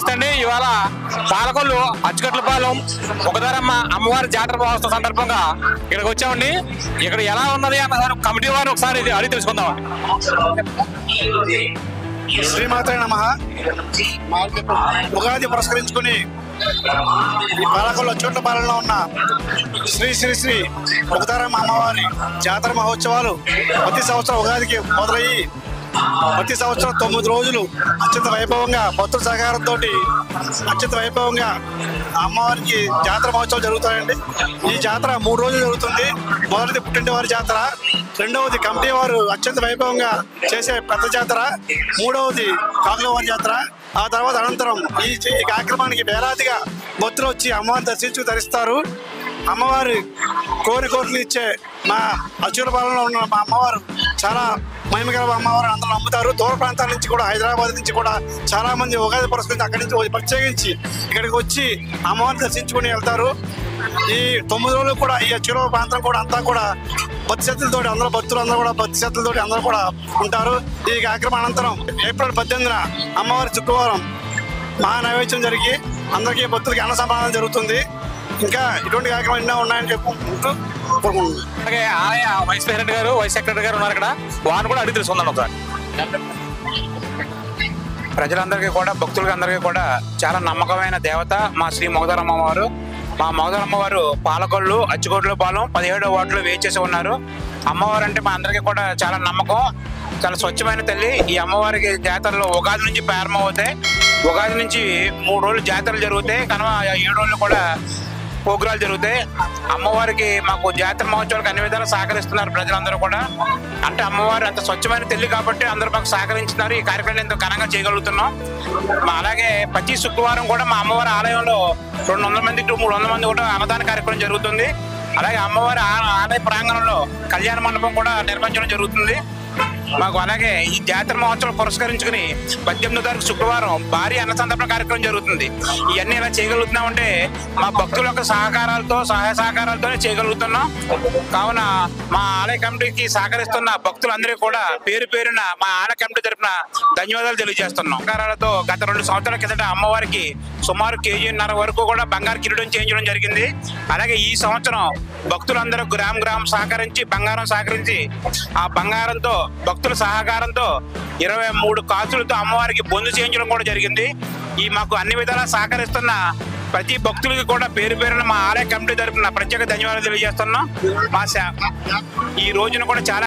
నమస్తే అండి. ఇవాళ పాలకొల్లు అచ్చుకట్లపాలెం ఒకదారమ్మ అమ్మవారి జాతర మహోత్సవ సందర్భంగా ఇక్కడికి వచ్చామండి. ఇక్కడ ఎలా ఉన్నది అన్న కమిటీ వారు ఒకసారి అడిగి తెలుసుకుందాం. శ్రీమాత్రే నమః. ఉగాది పురస్కరించుకుని ఈ పాలకొల్లు అచ్చుకట్లపాలెంలో ఉన్న శ్రీ శ్రీ శ్రీ ఒకదారమ్మ అమ్మవారి జాతర మహోత్సవాలు ప్రతి సంవత్సరం ఉగాదికి మొదలయ్యి ప్రతి సంవత్సరం 9 రోజులు అత్యంత వైభవంగా భక్తుల సహకారంతో అత్యంత వైభవంగా అమ్మవారికి జాతర మహోత్సవం జరుగుతాయండి. ఈ జాతర 3 రోజులు జరుగుతుంది. మొదటిది పుట్టింటివారి జాతర, రెండవది కమిటీ వారు అత్యంత వైభవంగా చేసే పెద్ద జాతర, మూడవది కాకులవారి జాతర. ఆ తర్వాత అనంతరం ఈ కార్యక్రమానికి వేలాదిగా భక్తులు వచ్చి అమ్మవారిని దర్శించు ధరిస్తారు. అమ్మవారి కోరికలు ఇచ్చే మా అచ్చుకట్లపాలెంలో ఉన్న మా అమ్మవారు చాలా మహిమగల అమ్మవారు అందరూ నమ్ముతారు. దూర ప్రాంతాల నుంచి కూడా, హైదరాబాద్ నుంచి కూడా చాలా మంది ఉగాది పురస్కరించి అక్కడి నుంచి ప్రత్యేకించి ఇక్కడికి వచ్చి అమ్మవారిని దర్శించుకుని వెళ్తారు. ఈ 9 రోజులు కూడా ఈ అచ్చుకట్లపాలెం ప్రాంతం కూడా అంతా కూడా భక్తి శ్రద్ధలతో అందరూ భక్తులందరూ కూడా భక్తి శ్రద్ధలతో అందరూ కూడా ఉంటారు. ఈ కార్యక్రమం అనంతరం ఏప్రిల్ 18న అమ్మవారి శుక్రవారం మహా నైవేద్యం జరిగి అందరికీ భక్తులకి అన్న సమాధానం జరుగుతుంది. ఇంకా ఇటువంటి కార్యక్రమాలు ఎన్నో ఉన్నాయని చెప్పుకుంటూ కోరుకుంటున్నాను. అలాగే ఆలయ వైస్ ప్రెసిడెంట్ గారు, వైస్ సెక్రటరీ గారు ఉన్నారు ఇక్కడ. వారిని కూడా అడిగి తెలుసుకుందాం ఒకసారి. ప్రజలందరికీ కూడా, భక్తులకి అందరికీ కూడా చాలా నమ్మకమైన దేవత మా శ్రీ మొగదారమ్మ వారు. మా మొగదారమ్మ వారు పాలకొల్లు అచ్చుకట్లపాలెం 17వ వార్డులో వేచేసి ఉన్నారు. అమ్మవారు అంటే మా అందరికీ కూడా చాలా నమ్మకం, చాలా స్వచ్ఛమైన తల్లి. ఈ అమ్మవారికి జాతరలు ఉగాది నుంచి ప్రారంభమవుతాయి. ఉగాది నుంచి 3 రోజులు జాతరలు జరుగుతాయి. కనుక 7 రోజులు కూడా ప్రోగ్రాలు జరుగుతాయి. అమ్మవారికి మాకు జాతర మహోత్సవాలకు అన్ని విధాలు సహకరిస్తున్నారు ప్రజలందరూ కూడా. అంటే అమ్మవారు అంత స్వచ్ఛమైన తల్లి కాబట్టి అందరూ మాకు సహకరించున్నారు. ఈ కార్యక్రమం ఎంతో ఘనంగా చేయగలుగుతున్నాం. అలాగే ప్రతి శుక్రవారం కూడా మా అమ్మవారి ఆలయంలో 200 మంది to 300 మంది కూడా అన్నదాన కార్యక్రమం జరుగుతుంది. అలాగే అమ్మవారి ఆలయ ప్రాంగణంలో కళ్యాణ మండపం కూడా నిర్వహించడం జరుగుతుంది మాకు. అలాగే ఈ జాతర మహోత్సవం పురస్కరించుకుని 18వ తారీఖు శుక్రవారం భారీ అన్నసంతర్పణ కార్యక్రమం జరుగుతుంది. ఇవన్నీ ఎలా చేయగలుగుతున్నామంటే మా భక్తుల యొక్క సహకారాలతో, సహాయ సహకారాలతోనే చేయగలుగుతున్నాం. కావున మా ఆలయ కమిటీకి సహకరిస్తున్న భక్తులందరికీ కూడా పేరు పేరున మా ఆలయ కమిటీ తరఫున ధన్యవాదాలు తెలియజేస్తున్నాం. సహకారాలతో గత 2 సంవత్సరాల కిందట అమ్మవారికి సుమారు 1.5 kg వరకు కూడా బంగారు కిరీటం చేయించడం జరిగింది. అలాగే ఈ సంవత్సరం భక్తులందరూ గ్రామం సహకరించి, బంగారం సహకరించి, ఆ బంగారంతో భక్తుల సహకారంతో 23 కాసులతో అమ్మవారికి బొందు చేయించడం కూడా జరిగింది. ఈ మాకు అన్ని విధాలా సహకరిస్తున్న ప్రతి భక్తులకి కూడా పేరు పేరున మా ఆలయ కమిటీ తరఫున ప్రత్యేక ధన్యవాదాలు తెలియజేస్తున్నాం. ఈ రోజున కూడా చాలా